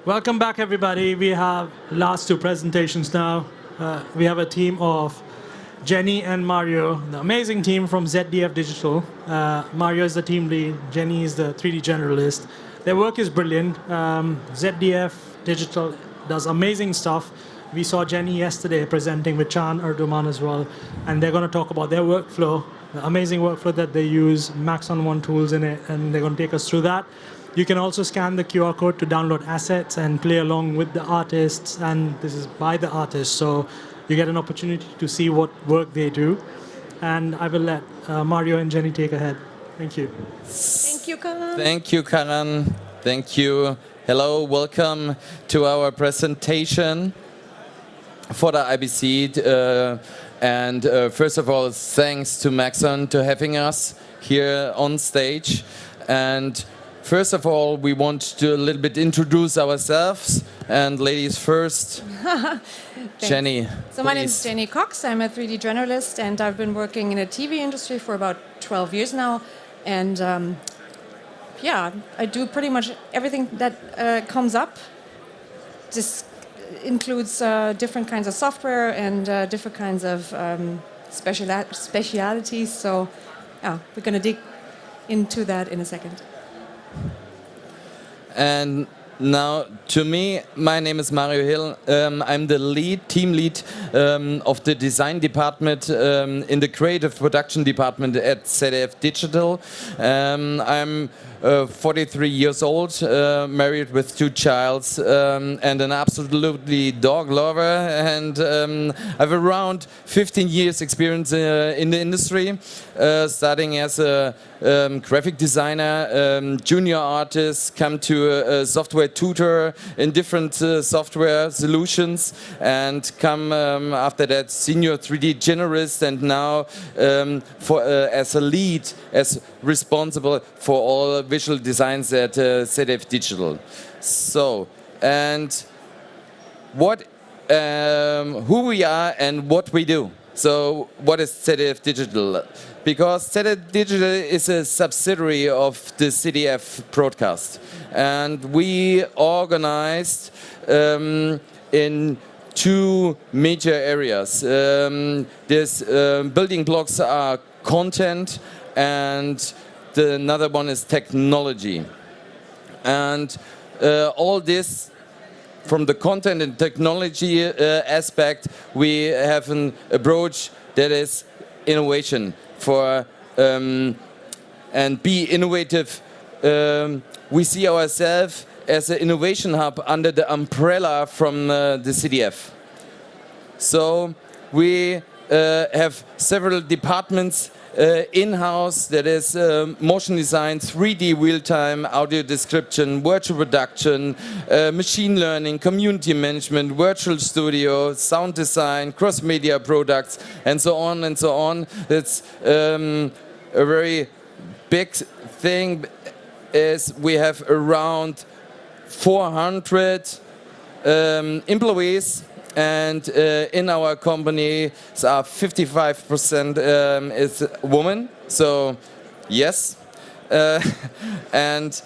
Welcome back, everybody. We have last two presentations now. We have a team of Jenny and Mario, the amazing team from ZDF Digital. Mario is the team lead. Jenny is the 3D generalist. Their work is brilliant. ZDF Digital does amazing stuff. We saw Jenny yesterday presenting with Chan Erdoman as well, and they're going to talk about their workflow, the amazing workflow that they use, Maxon One tools in it, and they're going to take us through that. You can also scan the QR code to download assets and play along with the artists, and this is by the artists, so you get an opportunity to see what work they do. And I will let Mario and Jenny take ahead. Thank you. Thank you, Karan. Thank you, Karan. Thank you. Hello, welcome to our presentation for the IBC. First of all, thanks to Maxon to having us here on stage. And first of all, we want to a little bit introduce ourselves. And ladies first, Jenny. So my name is Jenny Cox. I'm a 3D generalist, and I've been working in the TV industry for about 12 years now. And yeah, I do pretty much everything that comes up. This includes different kinds of software and different kinds of specialities. So yeah, we're going to dig into that in a second. And now, to me, my name is Mario Hill. I'm the team lead of the design department in the creative production department at ZDF Digital. I'm 43 years old, married with 2 children, and an absolutely dog lover. And I have around 15 years experience in the industry, starting as a graphic designer, junior artist, come to a software tutor in different software solutions, and come after that senior 3D generalist, and now as a lead, as responsible for all visual designs at ZDF Digital. So, and what, who we are and what we do. So, what is ZDF Digital? Because ZDF Digital is a subsidiary of the CDF broadcast, and we organized in 2 major areas. These building blocks are content, and another one is technology. And all this, from the content and technology aspect, we have an approach that is innovation for and be innovative. We see ourselves as an innovation hub under the umbrella from the CDF. So we have several departments in-house, that is motion design, 3D real-time, audio description, virtual production, machine learning, community management, virtual studio, sound design, cross-media products, and so on and so on. It's a very big thing. Is we have around 400 employees. And in our company, 55% is women. So, yes. And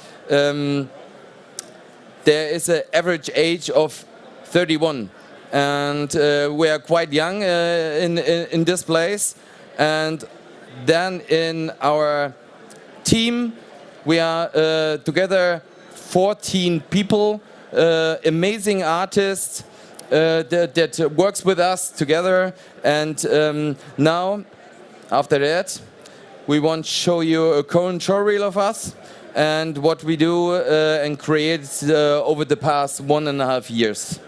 there is an average age of 31. And we are quite young in this place. And then in our team, we are together 14 people, amazing artists, that works with us together. And now, after that, we want to show you a current showreel of us and what we do and create over the past 1.5 years.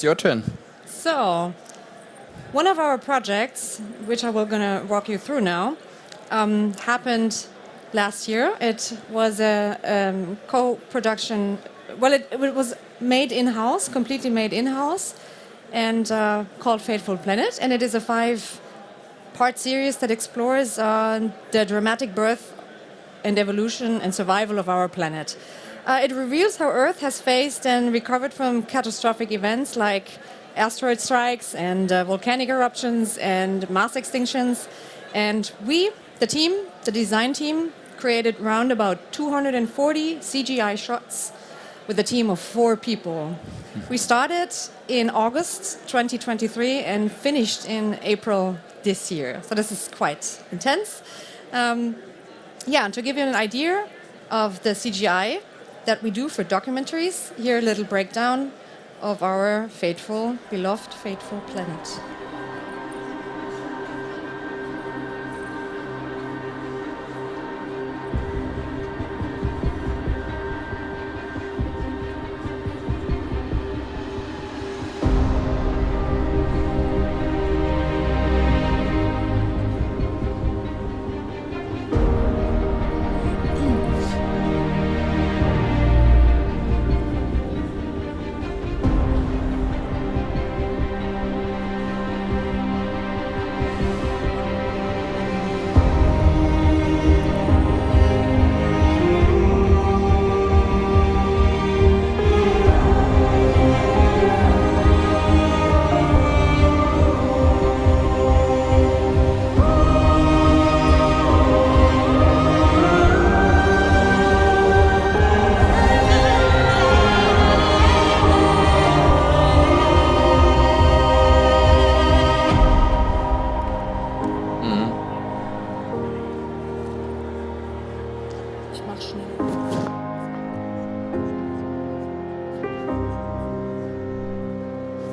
It's your turn. So, one of our projects, which I will gonna walk you through now, happened last year. It was a co-production. Well, it was made in-house, completely made in-house, and called Fateful Planet. And it is a 5-part series that explores the dramatic birth and evolution and survival of our planet. It reveals how Earth has faced and recovered from catastrophic events like asteroid strikes and volcanic eruptions and mass extinctions. And we, the team, the design team, created round about 240 CGI shots with a team of 4 people. We started in August 2023 and finished in April this year. So this is quite intense. To give you an idea of the CGI that we do for documentaries, here a little breakdown of our beloved Fateful Planet.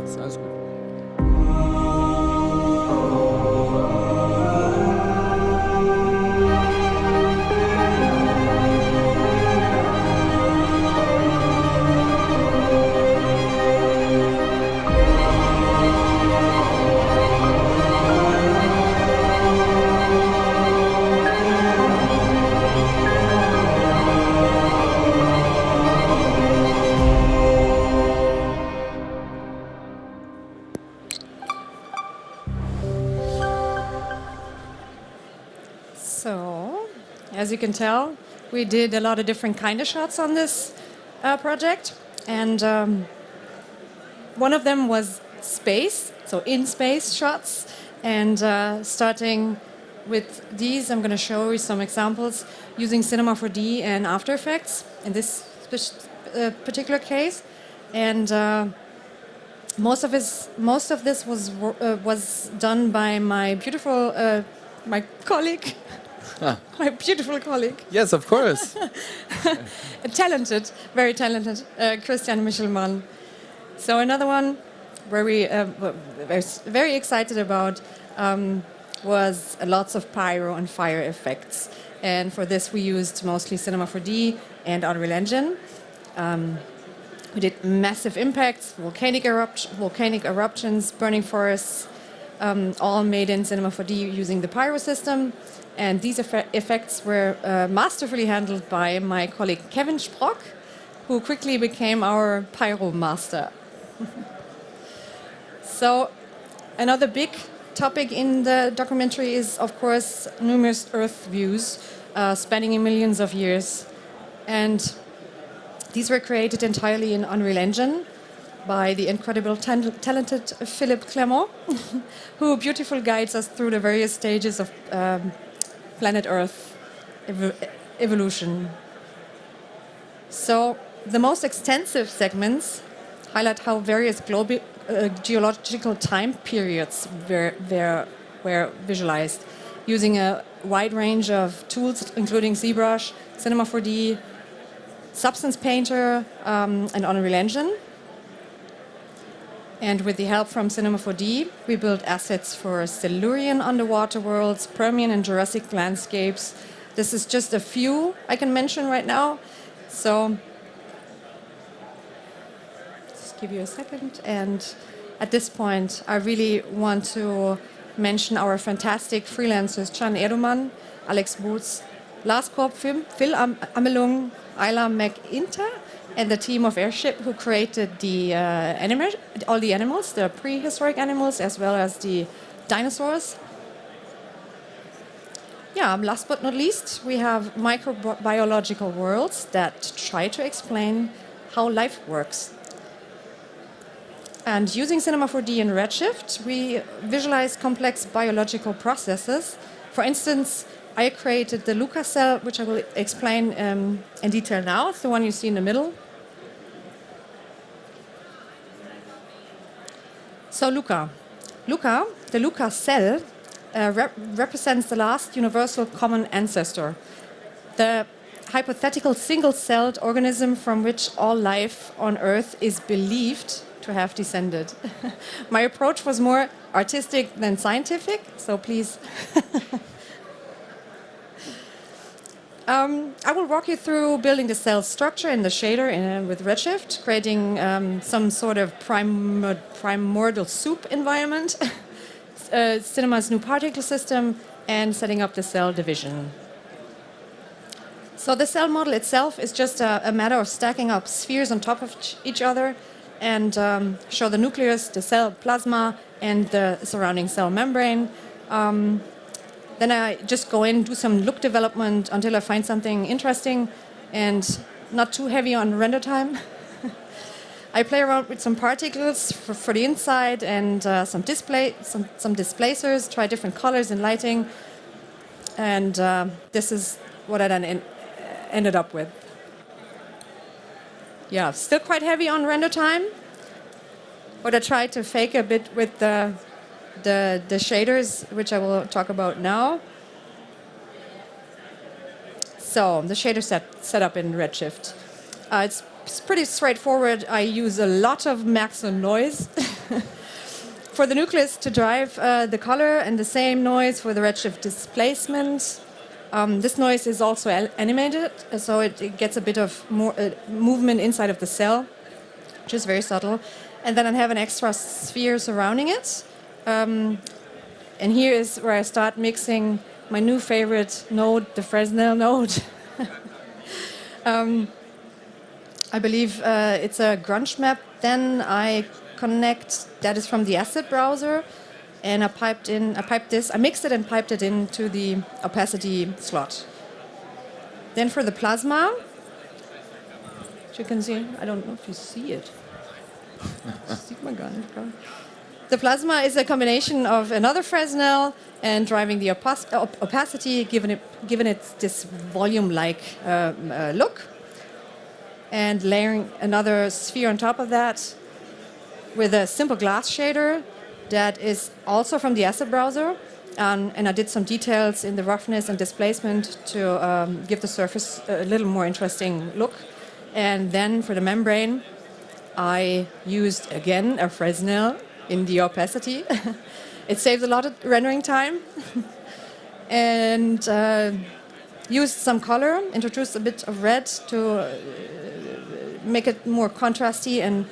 Sounds good. So, as you can tell, we did a lot of different kind of shots on this project, and one of them was space, so in space shots. And starting with these, I'm going to show you some examples using Cinema 4D and After Effects in this particular case. And most of this was done by my beautiful my colleague. My beautiful colleague. Yes, of course. Talented, very talented, Christian Michelmann. So another one where we were very excited about was lots of pyro and fire effects. And for this we used mostly Cinema 4D and Unreal Engine. We did massive impacts, volcanic eruptions, burning forests, all made in Cinema 4D using the pyro system. And these effects were masterfully handled by my colleague Kevin Sprock, who quickly became our pyro master. So another big topic in the documentary is, of course, numerous Earth views spanning in millions of years. And these were created entirely in Unreal Engine by the incredible talented Philippe Clement, who beautifully guides us through the various stages of planet Earth evolution. So the most extensive segments highlight how various geological time periods were visualized using a wide range of tools, including ZBrush, Cinema 4D, Substance Painter, and Unreal Engine. And with the help from Cinema 4D, we built assets for Silurian underwater worlds, Permian and Jurassic landscapes. This is just a few I can mention right now. So just give you a second. And at this point, I really want to mention our fantastic freelancers, Can Edelman, Alex Boots, Lars Korp, Phil Amelung, Ayla McInter, and the team of Airship who created the all the animals, the prehistoric animals, as well as the dinosaurs. Yeah, last but not least, we have microbiological worlds that try to explain how life works. And using Cinema 4D and Redshift, we visualize complex biological processes. For instance, I created the Luca cell, which I will explain in detail now. It's the one you see in the middle. So Luca, the Luca cell represents the last universal common ancestor, the hypothetical single-celled organism from which all life on Earth is believed to have descended. My approach was more artistic than scientific, so please. I will walk you through building the cell structure in the shader with Redshift, creating some sort of primordial soup environment, Cinema's new particle system, and setting up the cell division. So the cell model itself is just a matter of stacking up spheres on top of each other and show the nucleus, the cell plasma, and the surrounding cell membrane. Then I just go in, do some look development until I find something interesting and not too heavy on render time. I play around with some particles for the inside and some displacers, try different colors and lighting. And this is what I then ended up with. Yeah, still quite heavy on render time. But I tried to fake a bit with the shaders, which I will talk about now. So the shader setup in Redshift. It's pretty straightforward. I use a lot of Maxon noise for the nucleus to drive the color, and the same noise for the Redshift displacement. This noise is also animated, so it gets a bit of more movement inside of the cell, which is very subtle. And then I have an extra sphere surrounding it. And here is where I start mixing my new favorite node, the Fresnel node. I believe it's a grunge map. Then I connect, that is from the asset browser, and I mixed it and piped it into the opacity slot. Then for the plasma, which you can see, I don't know if you see it. Sieht man gar nicht, glaube ich. The plasma is a combination of another Fresnel and driving the opacity, giving it this volume-like look, and layering another sphere on top of that with a simple glass shader that is also from the asset browser. And I did some details in the roughness and displacement to give the surface a little more interesting look. And then for the membrane, I used, again, a Fresnel in the opacity. It saves a lot of rendering time. And used some color, introduced a bit of red to make it more contrasty, and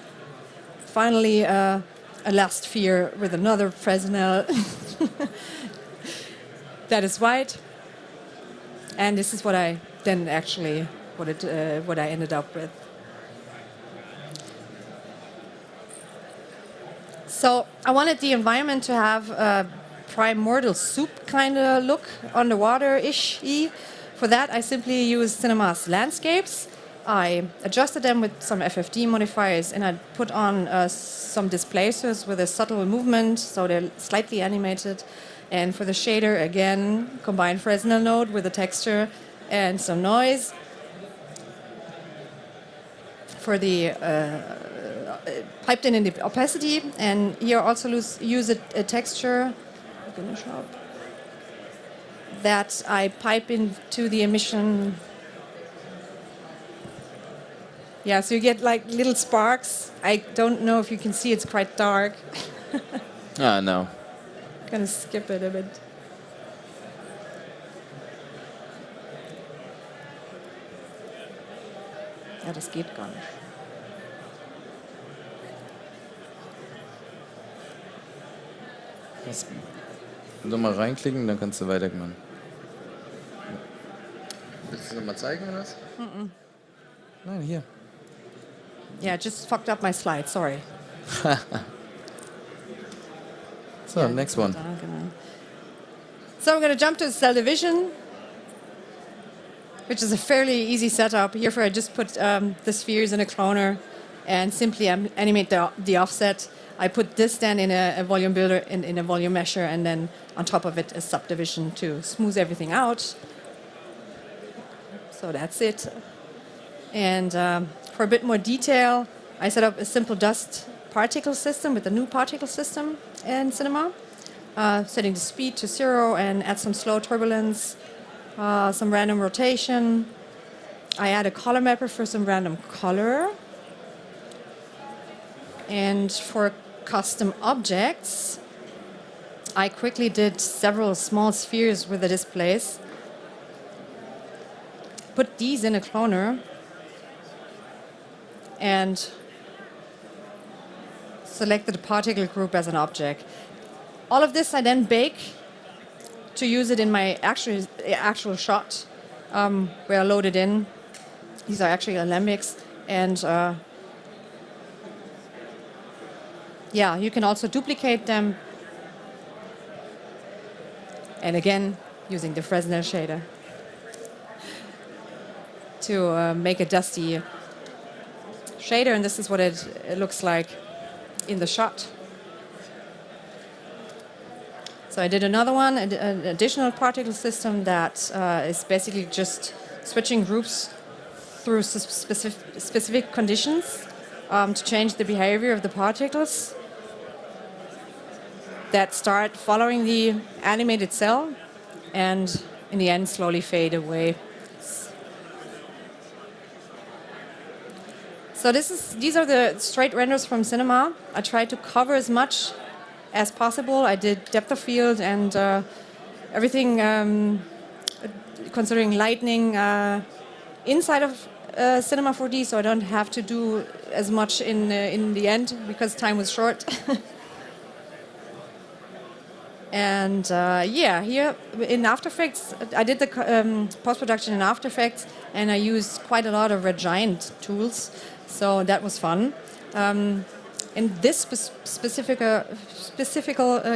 finally a last sphere with another Fresnel that is white. And this is what I then actually, what I ended up with. So I wanted the environment to have a primordial soup kind of look, underwater-ish. For that, I simply used Cinema's landscapes. I adjusted them with some FFD modifiers, and I put on some displacers with a subtle movement, so they're slightly animated. And for the shader, again, combined Fresnel node with a texture and some noise. For the piped in the opacity, and here also use a texture that I pipe into the emission. Yeah, so you get like little sparks. I don't know if you can see, it's quite dark. No. Gonna skip it a bit. Ja, das geht gar nicht. Nochmal reinklicken, dann kannst du weitermachen. Willst du nochmal zeigen oder was? Nein, hier. Yeah, just fucked up my slide, sorry. So, Yeah, next one. So I'm going to jump to cell division, which is a fairly easy setup. Here I just put the spheres in a cloner and simply animate the offset. I put this then in a volume builder, in a volume mesher, and then on top of it a subdivision to smooth everything out. So that's it. And for a bit more detail, I set up a simple dust particle system with a new particle system in Cinema, setting the speed to 0 and add some slow turbulence, some random rotation. I add a color mapper for some random color. And for custom objects, I quickly did several small spheres with the displays. Put these in a cloner and selected the particle group as an object. All of this I then bake to use it in my actual shot, where I load it in. These are actually alembics, and yeah, you can also duplicate them. And again, using the Fresnel shader to make a dusty shader, and this is what it looks like in the shot. So I did another one, an additional particle system that is basically just switching groups through specific conditions to change the behavior of the particles that start following the animated cell and in the end slowly fade away. So these are the straight renders from Cinema. I tried to cover as much as possible. I did depth of field and everything considering lighting inside of Cinema 4D, so I don't have to do as much in the end because time was short. And yeah, here in After Effects, I did the post-production in After Effects, and I used quite a lot of Red Giant tools, so that was fun. In this specific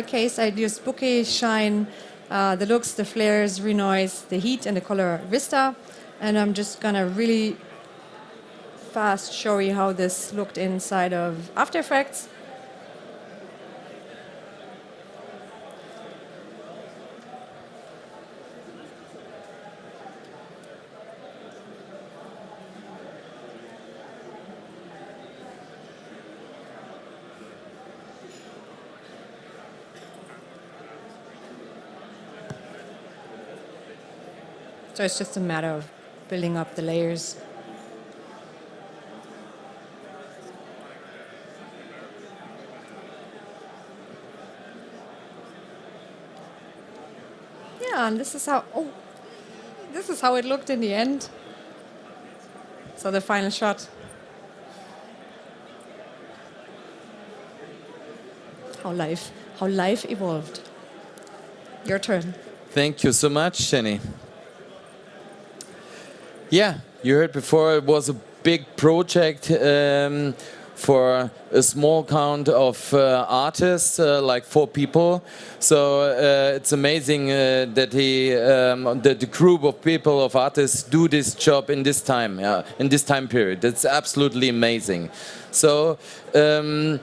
case, I used bokeh, shine, the looks, the flares, renoise, the heat, and the color Vista. And I'm just gonna really fast show you how this looked inside of After Effects. So it's just a matter of building up the layers. Yeah, and this is how it looked in the end. So the final shot. How life evolved. Your turn. Thank you so much, Jenny. Yeah, you heard before it was a big project for a small count of artists, like 4 people. So it's amazing that the group of people, of artists, do this job in this time, in this time period. It's absolutely amazing. So, and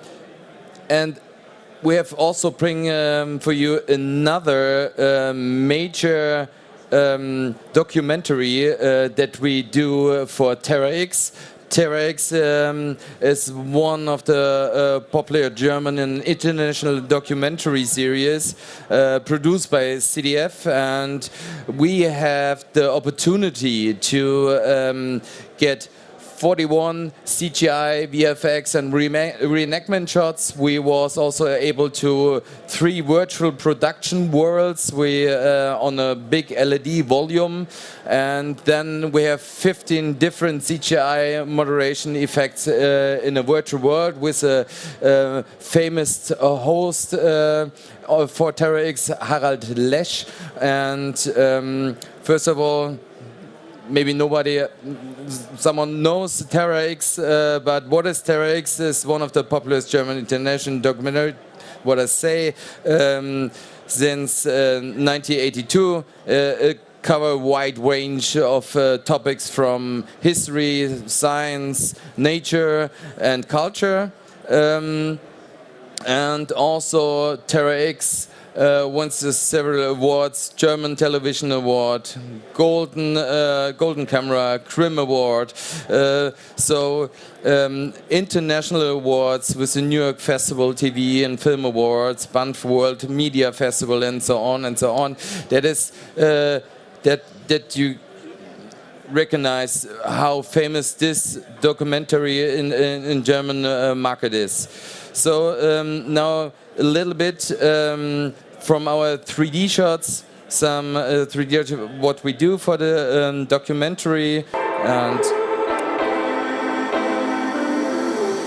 we have also bring for you another major documentary that we do for Terrax. Terrax is one of the popular German and international documentary series produced by CDF, and we have the opportunity to get 41 CGI, VFX and reenactment shots. We was also able to 3 virtual production worlds on a big LED volume, and then we have 15 different CGI moderation effects in a virtual world with a famous host for Terrax, Harald Lesch. And first of all, maybe someone knows Terrax, but what is Terrax? Is one of the popular German international documentary, what I say, since 1982. Cover a wide range of topics from history, science, nature, and culture. And also Terrax won several awards: German Television Award, Golden Camera, Crim Award, international awards with the New York Festival TV and Film Awards, Banff World Media Festival, and so on and so on. That is that you recognize how famous this documentary in German market is. So now a little bit from our 3D shots, some 3D what we do for the documentary, and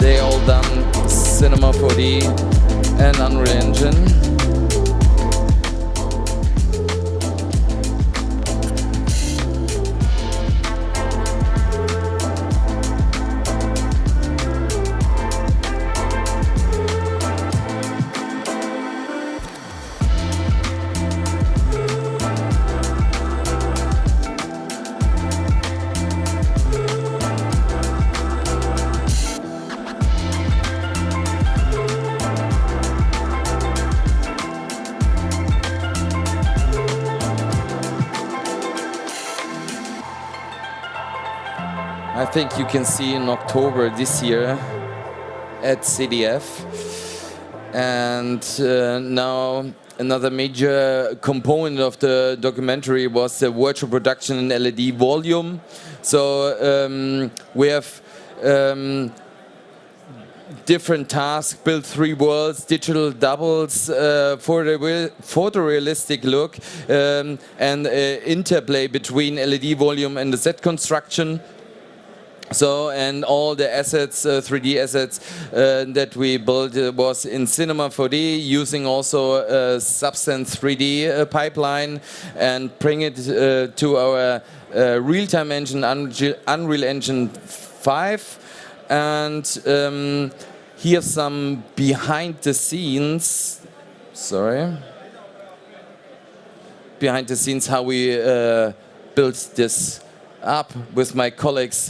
they all done Cinema 4D and Unreal Engine. I think you can see in October this year at CDF. And now another major component of the documentary was the virtual production in LED volume. So we have different tasks, build 3 worlds, digital doubles for the photorealistic look, and interplay between LED volume and the set construction. So, and all the assets, 3D assets that we built was in Cinema 4D, using also a Substance 3D pipeline, and bring it to our real-time engine, Unreal Engine 5. And here's some behind the scenes, behind the scenes how we built this up with my colleagues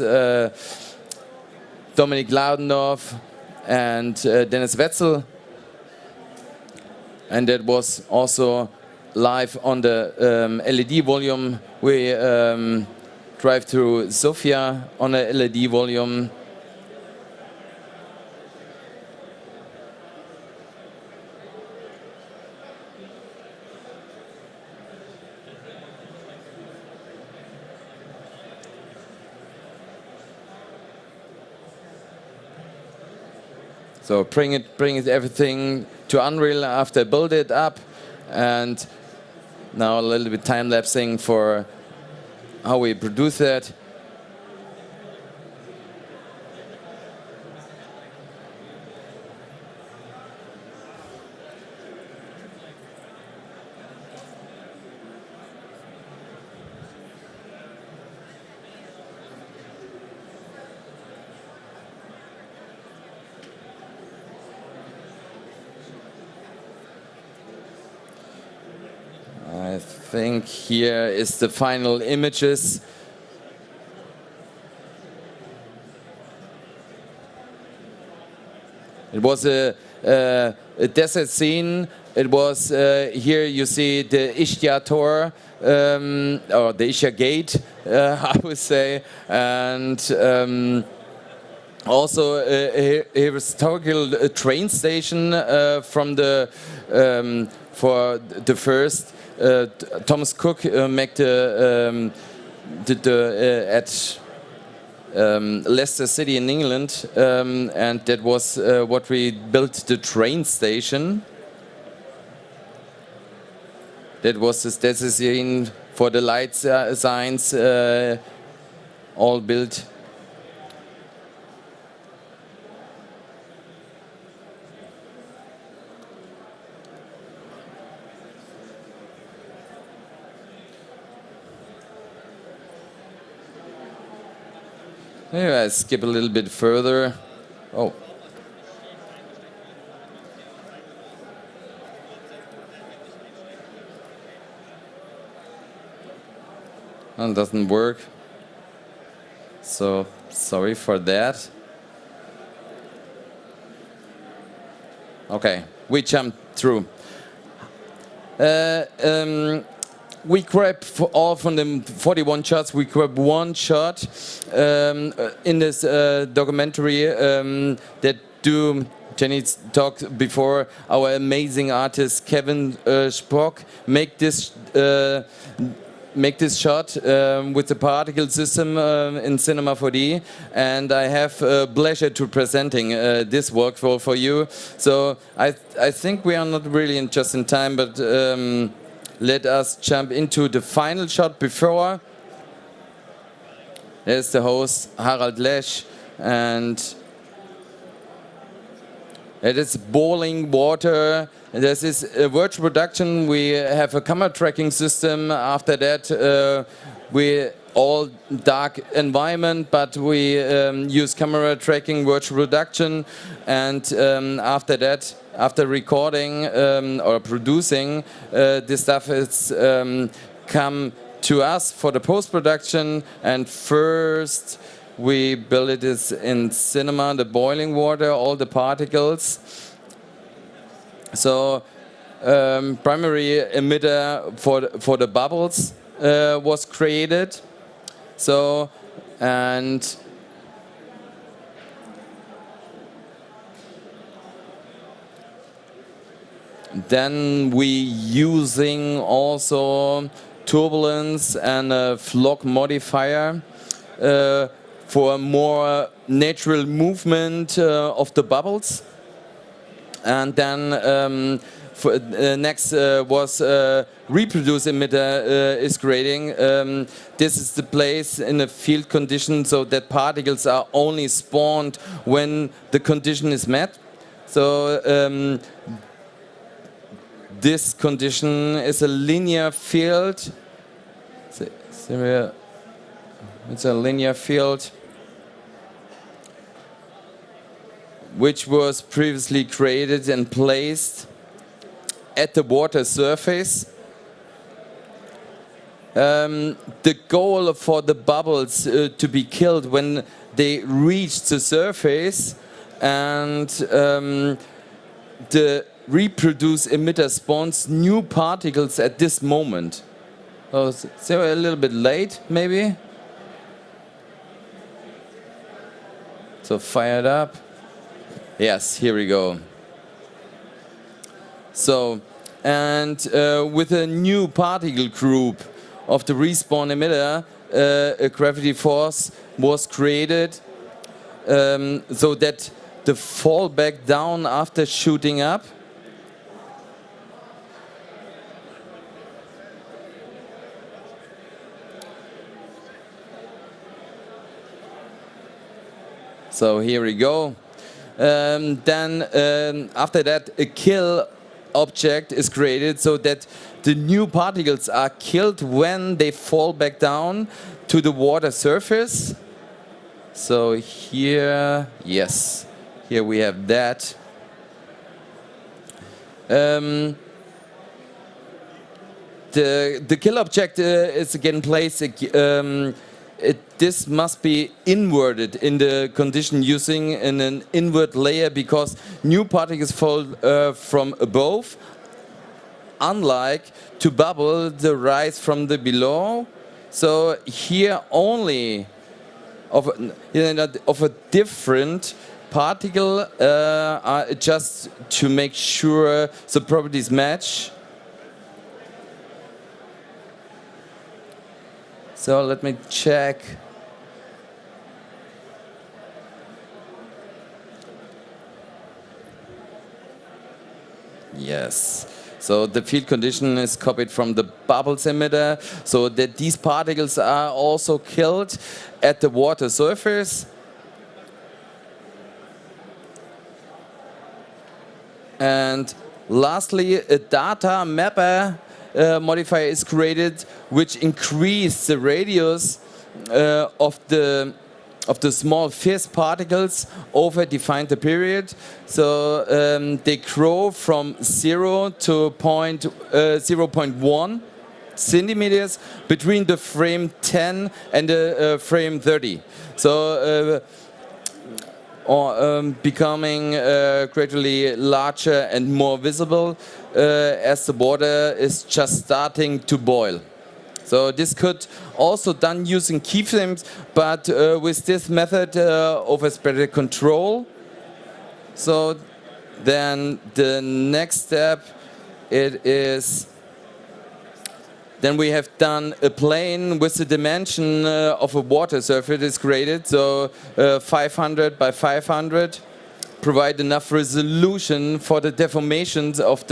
Dominik Laudendorff and Dennis Wetzel, and that was also live on the LED volume. We drive through Sofia on a LED volume. So bring it everything to Unreal after I build it up, and now a little bit time lapsing for how we produce that. I think here is the final images. It was a desert scene. It was here you see the Ishtar Tor, or the Ishtar Gate, I would say, and also a historical train station from the for the first. Thomas Cook made at Leicester City in England, and that was what we built the train station. That was that's the scene for the light signs, all built. Maybe I skip a little bit further. Oh. And doesn't work. So sorry for that. Okay, we jump through. We grab all from the 41 shots. We grab one shot in this documentary that Jenny talked before. Our amazing artist Kevin Spock make this shot with the particle system in Cinema 4D, and I have pleasure to presenting this work for you. So I think we are not really just in time, but let us jump into the final shot before. There's the host, Harald Lesch, and it is boiling water. This is a virtual production. We have a camera tracking system. After that, we all dark environment, but we use camera tracking, virtual production, and after that, after recording or producing, this stuff is come to us for the post-production. And first, we build it in cinema, the boiling water, all the particles. So, primary emitter for the bubbles was created. So, and then we using also turbulence and a flock modifier for a more natural movement of the bubbles. And then next was reproduce emitter is creating. This is the place in a field condition so that particles are only spawned when the condition is met. So this condition is a linear field. It's a linear field which was previously created and placed at the water surface. The goal for the bubbles to be killed when they reach the surface, and the reproduce emitter spawns new particles at this moment. Oh, they were a little bit late, maybe. So fire it up. Yes, here we go. So, and with a new particle group of the respawn emitter, a gravity force was created so that the fall back down after shooting up. So here we go. Then after that, a kill object is created so that the new particles are killed when they fall back down to the water surface. So here, yes, here we have that. The kill object is again placed. This must be inverted in the condition using an invert layer because new particles fall from above, unlike to bubble the rise from the below. So here only of a different particle just to make sure the properties match. So let me check. Yes. So the field condition is copied from the bubbles emitter, so that these particles are also killed at the water surface. And lastly, a data mapper modifier is created, which increases the radius of the small fizz particles over defined period. So they grow from 0 to 0.1 centimeters between the frame 10 and the frame 30. So becoming gradually larger and more visible as the water is just starting to boil. So this could also done using keyframes, but with this method overspread control. So then the next step it is, then we have done a plane with the dimension of a water surface is created. So 500 by 500 provide enough resolution for the deformations of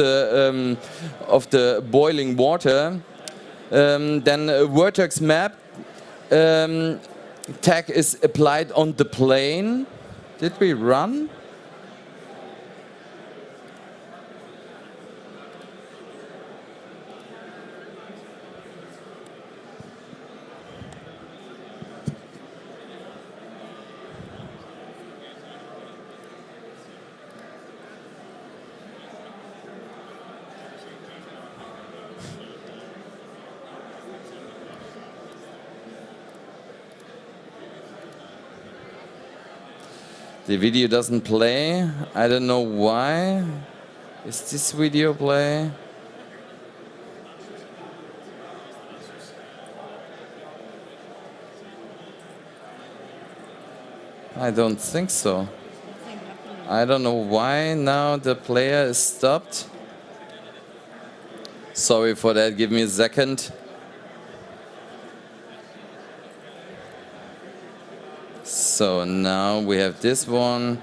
the boiling water. Then a vertex map tag is applied on the plane. Did we run? The video doesn't play. I don't know why. Is this video play? I don't think so. I don't know why now the player is stopped. Sorry for that. Give me a second. So now we have this one.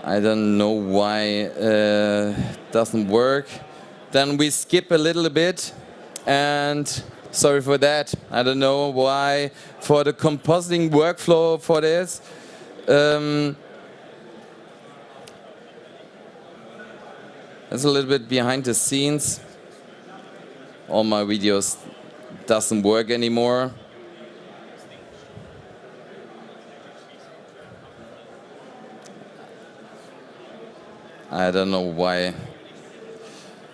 I don't know why it doesn't work. Then we skip a little bit, and sorry for that. I don't know why. For the compositing workflow for this, it's a little bit behind the scenes. All my videos doesn't work anymore. I don't know why.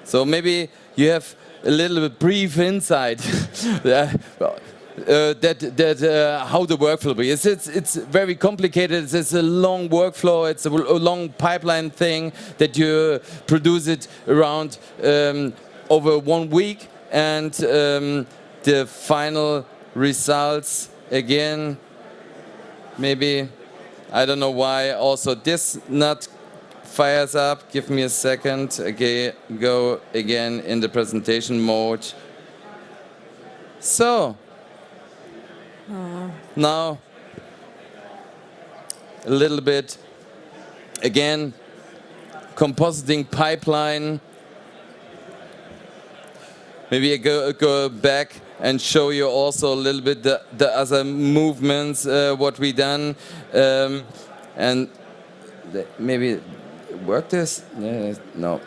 So maybe you have a little bit brief insight that how the workflow is. It's very complicated. It's a long workflow. It's a long pipeline thing that you produce it around over 1 week, and the final results again. Maybe I don't know why. Also, this not fires up. Give me a second. Okay, go again in the presentation mode. So now a little bit again compositing pipeline. Maybe I go back and show you also a little bit the other movements what we done, and maybe work this? No.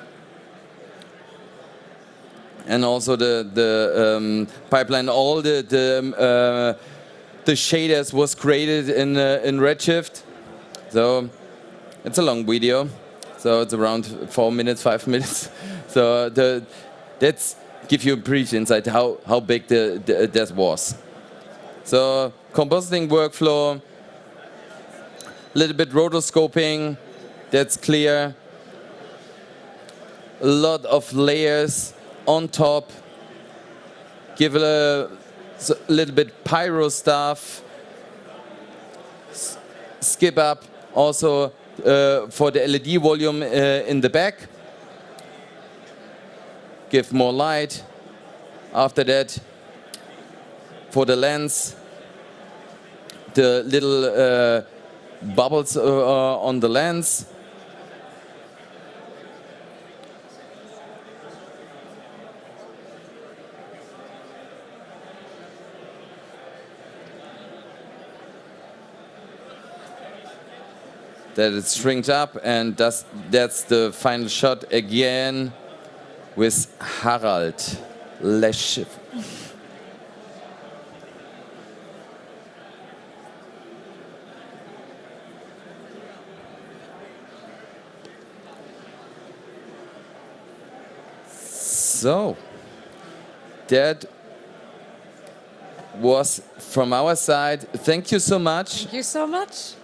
And also the pipeline, all the shaders was created in Redshift. So it's a long video. So it's around 4 minutes, 5 minutes. So that's give you a brief insight how big that was. So compositing workflow, a little bit rotoscoping. That's clear. A lot of layers on top. Give it a little bit pyro stuff. Skip up also for the LED volume in the back. Give more light. After that, for the lens, the little bubbles on the lens. That it shrinks up, and that's the final shot again with Harald Lesch. So, that was from our side. Thank you so much. Thank you so much.